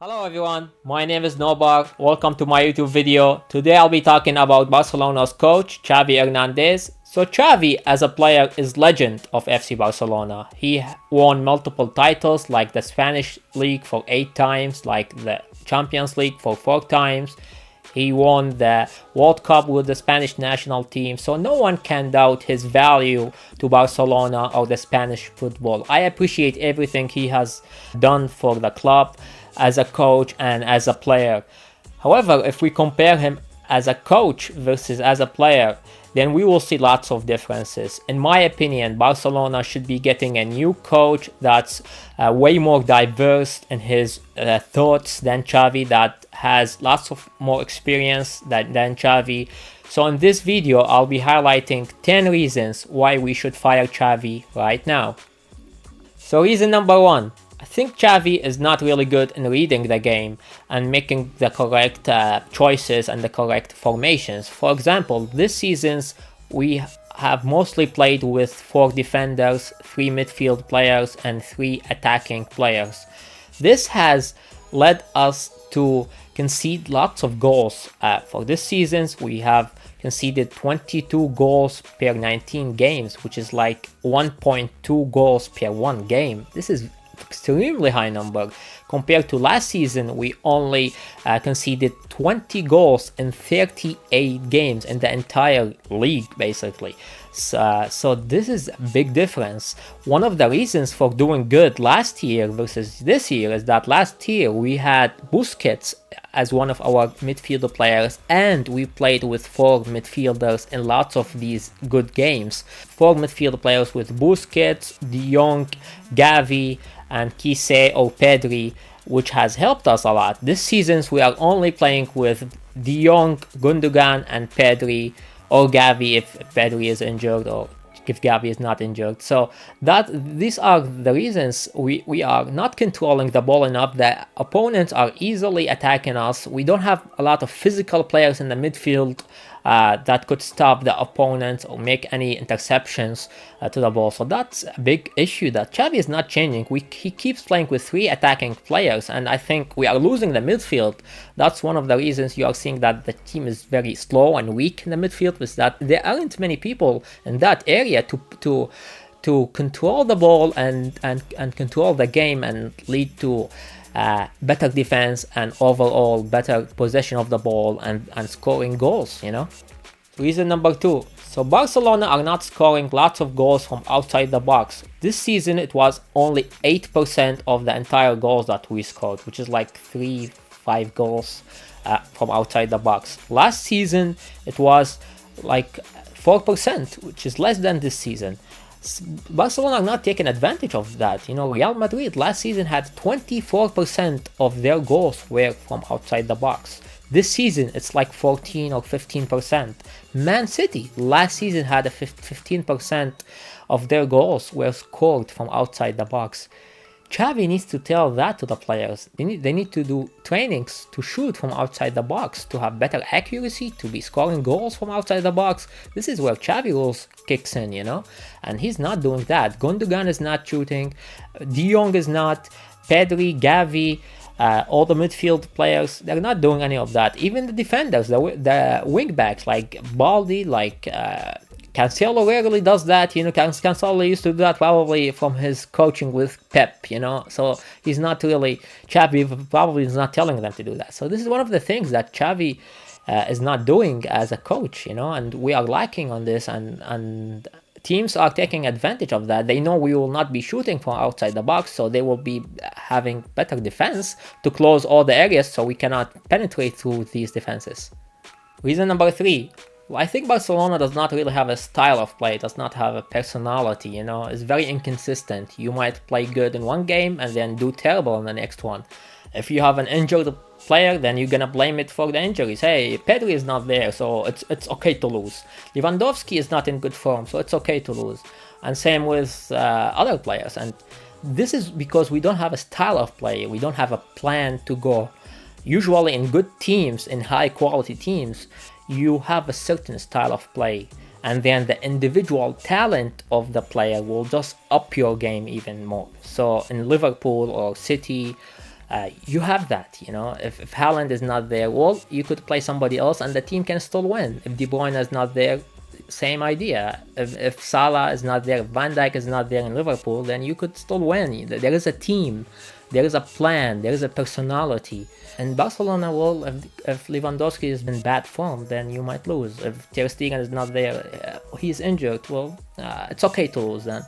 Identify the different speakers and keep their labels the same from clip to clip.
Speaker 1: Hello everyone, my name is Nobar. Welcome to my YouTube video. Today I'll be talking about Barcelona's coach, Xavi Hernandez. So Xavi as a player is legend of FC Barcelona. He won multiple titles like the Spanish League for 8 times, like the Champions League for 4 times. He won the World Cup with the Spanish national team, so no one can doubt his value to Barcelona or the Spanish football. I appreciate everything he has done for the club as a coach and as a player. However, if we compare him as a coach versus as a player, then we will see lots of differences. In my opinion, Barcelona should be getting a new coach that's way more diverse in his thoughts than Xavi, that has lots of more experience than Xavi. So in this video, I'll be highlighting 10 reasons why we should fire Xavi right now. So reason number 1. I think Xavi is not really good in reading the game and making the correct choices and the correct formations. For example, this season we have mostly played with 4 defenders, 3 midfield players and 3 attacking players. This has led us to concede lots of goals. For this season we have conceded 22 goals per 19 games, which is like 1.2 goals per 1 game. This is extremely high number. Compared to last season, we only conceded 20 goals in 38 games in the entire league, basically. So this is a big difference. One of the reasons for doing good last year versus this year is that last year we had Busquets as one of our midfielder players, and we played with 4 midfielders in lots of these good games. 4 midfielder players with Busquets, De Jong, Xavi, and Kise or Pedri, which has helped us a lot. This season we are only playing with De Jong, Gundogan, and Pedri, or Xavi if Pedri is injured, or if Xavi is not injured. So these are the reasons we are not controlling the ball enough. The opponents are easily attacking us. We don't have a lot of physical players in the midfield that could stop the opponents or make any interceptions to the ball. So that's a big issue that Xavi is not changing. He keeps playing with 3 attacking players, and I think we are losing the midfield. That's one of the reasons you are seeing that the team is very slow and weak in the midfield, is that there aren't many people in that area to control the ball and control the game and lead to better defense and overall better possession of the ball and scoring goals, you know. Reason number 2. So Barcelona are not scoring lots of goals from outside the box. This season it was only 8% of the entire goals that we scored, which is like 3-5 goals from outside the box. Last season it was like 4%, which is less than this season. Barcelona are not taking advantage of that. You know, Real Madrid last season had 24% of their goals were from outside the box. This season it's like 14 or 15%. Man City last season had a 15% of their goals were scored from outside the box. Xavi needs to tell that to the players. They need to do trainings to shoot from outside the box, to have better accuracy, to be scoring goals from outside the box. This is where Xavi rules kicks in, you know, and he's not doing that. Gundogan is not shooting, De Jong is not, Pedri, Xavi, all the midfield players, they're not doing any of that. Even the defenders, the wing backs like Baldi, like Cancelo rarely does that, you know. Cancelo used to do that probably from his coaching with Pep, you know. So he's not really, Xavi probably is not telling them to do that. So this is one of the things that Xavi is not doing as a coach, you know, and we are lacking on this, and teams are taking advantage of that. They know we will not be shooting from outside the box, so they will be having better defense to close all the areas so we cannot penetrate through these defenses. Reason number 3. Well, I think Barcelona does not really have a style of play, does not have a personality, you know. It's very inconsistent. You might play good in one game and then do terrible in the next one. If you have an injured player, then you're gonna blame it for the injuries. Hey, Pedri is not there, so it's okay to lose. Lewandowski is not in good form, so it's okay to lose. And same with other players. And this is because we don't have a style of play. We don't have a plan to go. Usually in good teams, in high quality teams, you have a certain style of play, and then the individual talent of the player will just up your game even more. So in Liverpool or City, You have that, if Haaland is not there, well, you could play somebody else and the team can still win. If De Bruyne is not there, same idea. If Salah is not there, if Van Dijk is not there in Liverpool, then you could still win. There is a team, there is a plan, there is a personality. And Barcelona, well, if Lewandowski is in bad form, then you might lose. If Ter Stegen is not there, he's injured, well, it's okay to lose then.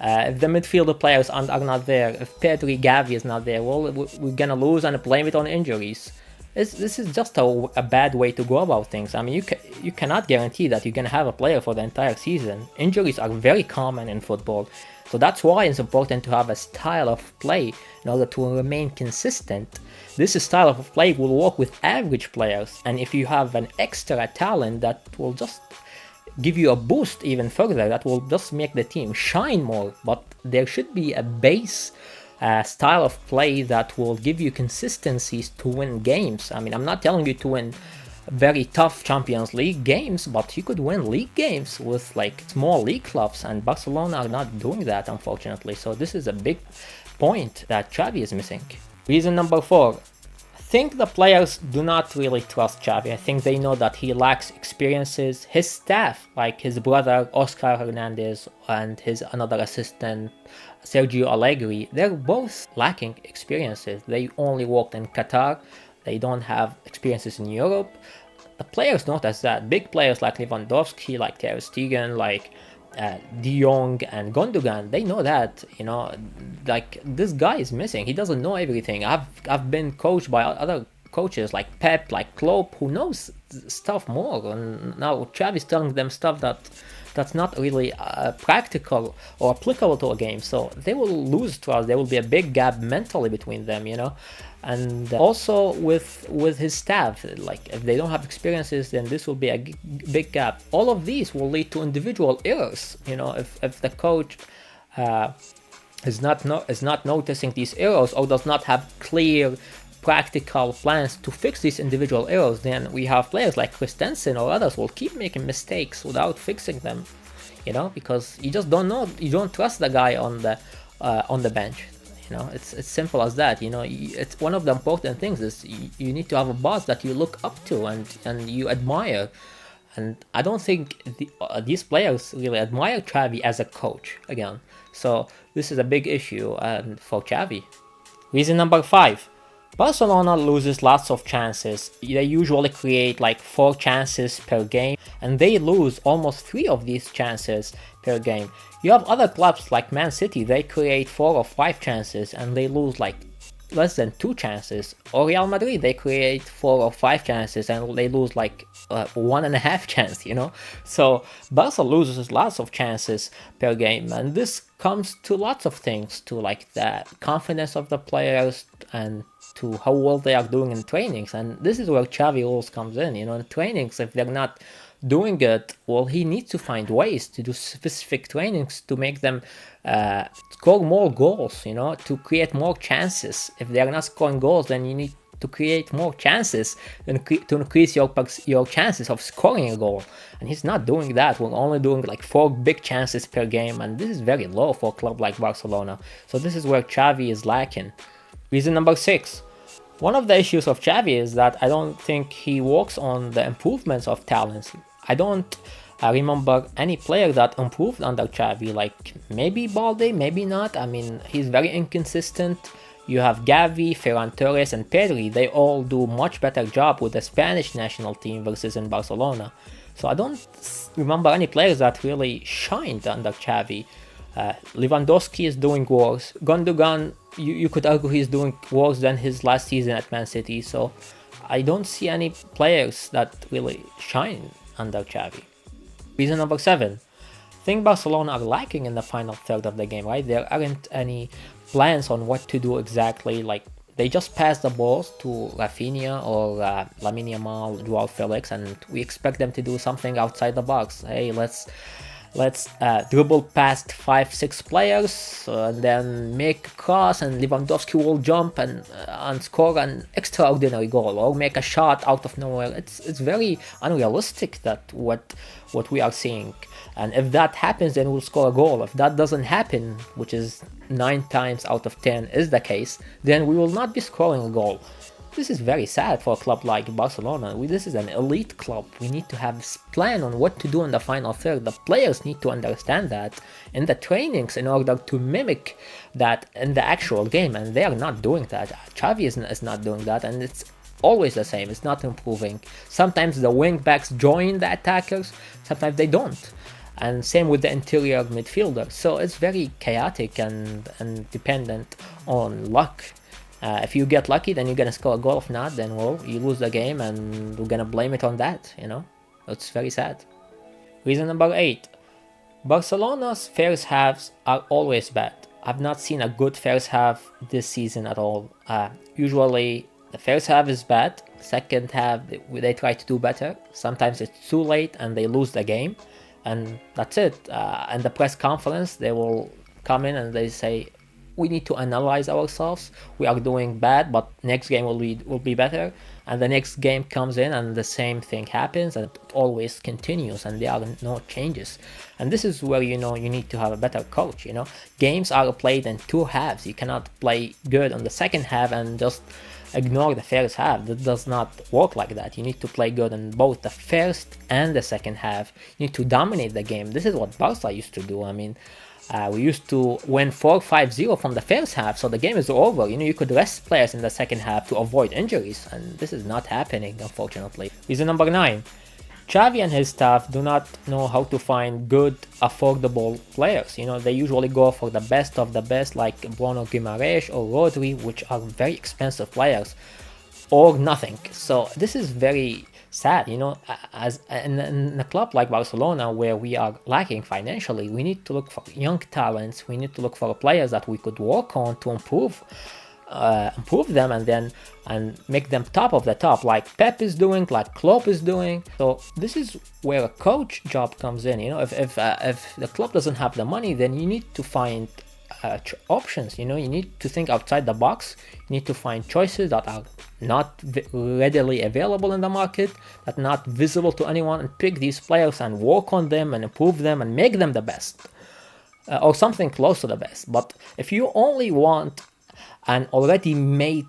Speaker 1: If the midfielder players are not there, if Pedri, Gavi is not there, well, we're gonna lose and blame it on injuries. This is just a bad way to go about things. I mean, you cannot guarantee that you're gonna have a player for the entire season. Injuries are very common in football, so that's why it's important to have a style of play in order to remain consistent. This style of play will work with average players, and if you have an extra talent that will just give you a boost even further, that will just make the team shine more. But there should be a base style of play that will give you consistencies to win games. I mean, I'm not telling you to win very tough Champions League games, but you could win league games with like small league clubs, and Barcelona are not doing that, unfortunately. So this is a big point that Xavi is missing. Reason number 4. I think the players do not really trust Xavi. I think they know that he lacks experiences. His staff, like his brother Oscar Hernandez and his another assistant Sergio Allegri, they're both lacking experiences. They only worked in Qatar. They don't have experiences in Europe. The players notice that. Big players like Lewandowski, like Ter Stegen, like De Jong and Gundogan, they know that, like, this guy is missing. He doesn't know everything. I've been coached by other coaches like Pep, like Klopp, who knows stuff more, and now Xavi's telling them stuff that's not really practical or applicable to a game. So they will lose trust. There will be a big gap mentally between them, and also with his staff. Like, if they don't have experiences, then this will be a big gap. All of these will lead to individual errors. If the coach is not noticing these errors, or does not have clear practical plans to fix these individual errors, then we have players like Christensen or others will keep making mistakes without fixing them, because you just don't know, you don't trust the guy on the bench. It's simple as that. It's one of the important things is you need to have a boss that you look up to and you admire. And I don't think these players really admire Xavi as a coach again. So this is a big issue for Xavi. Reason number 5. Barcelona loses lots of chances. They usually create like 4 chances per game, and they lose almost 3 of these chances per game. You have other clubs like Man City, they create 4 or 5 chances and they lose like less than 2 chances. Or Real Madrid, they create 4 or 5 chances and they lose like 1.5 chance, So Barca loses lots of chances per game, and this comes to lots of things, to like the confidence of the players and to how well they are doing in trainings. And this is where Xavi rules comes in. In trainings, if they're not doing it, well, he needs to find ways to do specific trainings to make them score more goals, to create more chances. If they're not scoring goals, then you need to create more chances and to increase your chances of scoring a goal. And he's not doing that. We're only doing like 4 big chances per game, and this is very low for a club like Barcelona. So this is where Xavi is lacking. Reason number 6. One of the issues of Xavi is that I don't think he works on the improvements of talents. I don't remember any player that improved under Xavi. Like, maybe Balde, maybe not. I mean, he's very inconsistent. You have Gavi, Ferran Torres and Pedri. They all do much better job with the Spanish national team versus in Barcelona. So I don't remember any players that really shined under Xavi. Lewandowski is doing worse. Gundogan, you could argue he's doing worse than his last season at Man City. So I don't see any players that really shine under Xavi. Reason number 7. I think Barcelona are lacking in the final third of the game, right? There aren't any plans on what to do exactly. Like, they just pass the balls to Rafinha or Lamine Yamal, Joao Felix, and we expect them to do something outside the box. Hey, let's let's dribble past 5-6 players and then make a cross, and Lewandowski will jump and score an extraordinary goal, or make a shot out of nowhere. It's very unrealistic, that what we are seeing. And if that happens, then we'll score a goal. If that doesn't happen, which is 9 times out of 10 is the case, then we will not be scoring a goal. This is very sad for a club like Barcelona. This is an elite club. We need to have a plan on what to do in the final third. The players need to understand that in the trainings in order to mimic that in the actual game, and they are not doing that. Xavi is not doing that, and it's always the same. It's not improving. Sometimes the wing backs join the attackers, sometimes they don't. And same with the interior midfielder. So it's very chaotic and dependent on luck. If you get lucky, then you're gonna score a goal. If not, then well, you lose the game, and we're gonna blame it on that, you know? It's very sad. Reason number 8. Barcelona's first halves are always bad. I've not seen a good first half this season at all. Usually, the first half is bad. Second half, they try to do better. Sometimes it's too late and they lose the game. And that's it. In the press conference, they will come in and they say, we need to analyze ourselves. We are doing bad, but next game will be better. And the next game comes in and the same thing happens, and it always continues, and there are no changes. And this is where, you know, you need to have a better coach, you know. Games are played in 2 halves. You cannot play good on the second half and just ignore the first half. That does not work like that. You need to play good in both the first and the second half. You need to dominate the game. This is what Barca used to do. I mean, we used to win 4-5-0 from the first half, so the game is over. You know, you could rest players in the second half to avoid injuries, and this is not happening, unfortunately. Reason number 9. Xavi and his staff do not know how to find good, affordable players. You know, they usually go for the best of the best, like Bruno Guimaraes or Rodri, which are very expensive players, or nothing. So this is very sad, you know. As in a club like Barcelona, where we are lacking financially, we need to look for young talents. We need to look for players that we could work on to improve them, and make them top of the top, like Pep is doing, like Klopp is doing. So this is where a coach job comes in. You know, if the club doesn't have the money, then you need to find options. You know, you need to think outside the box. You need to find choices that are not readily available in the market, that are not visible to anyone, and pick these players and work on them and improve them and make them the best, or something close to the best. But if you only want an already made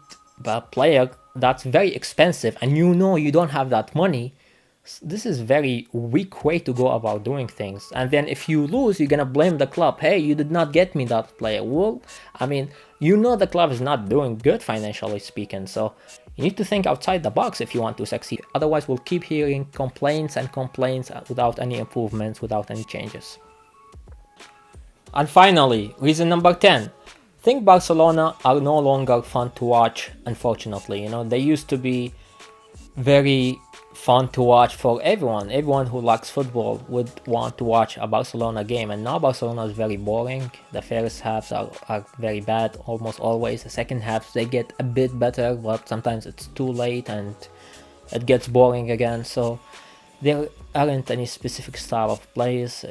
Speaker 1: player that's very expensive, and you know you don't have that money, this is very weak way to go about doing things. And then if you lose, you're gonna blame the club. Hey, you did not get me that player. Well, I mean, you know the club is not doing good financially speaking, so you need to think outside the box if you want to succeed. Otherwise, we'll keep hearing complaints and complaints without any improvements, without any changes. And finally, reason number 10. I think Barcelona are no longer fun to watch, unfortunately. You know, they used to be very fun to watch for everyone. Everyone who likes football would want to watch a Barcelona game, and now Barcelona is very boring. The first halves are very bad, almost always. The second halves, they get a bit better, but sometimes it's too late and it gets boring again. So there aren't any specific style of plays.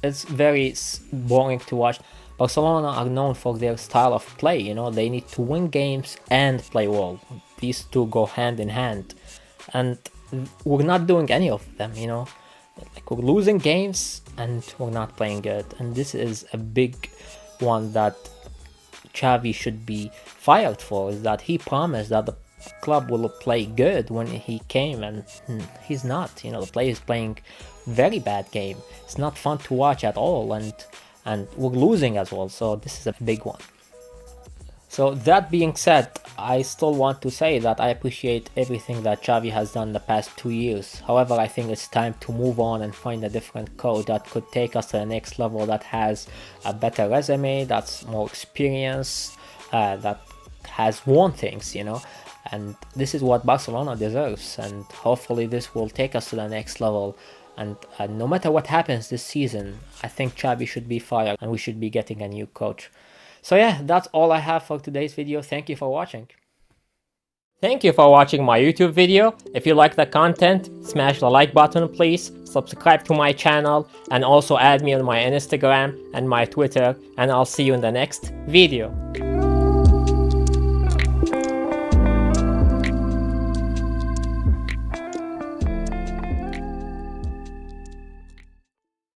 Speaker 1: It's very boring to watch. Barcelona are known for their style of play. You know, they need to win games and play well. These two go hand in hand, and we're not doing any of them. You know, like, we're losing games and we're not playing good, and this is a big one that Xavi should be fired for. Is that he promised that the club will play good when he came, and he's not. You know, the player is playing very bad game. It's not fun to watch at all, and we're losing as well. So this is a big one. So that being said, I still want to say that I appreciate everything that Xavi has done the past 2 years. However, I think it's time to move on and find a different coach that could take us to the next level, that has a better resume, that's more experienced, that has won things, you know. And this is what Barcelona deserves, and hopefully this will take us to the next level. And no matter what happens this season, I think Xavi should be fired and we should be getting a new coach. So yeah, that's all I have for today's video. Thank you for watching. Thank you for watching my YouTube video. If you like the content, smash the like button please, subscribe to my channel, and also add me on my Instagram and my Twitter, and I'll see you in the next video.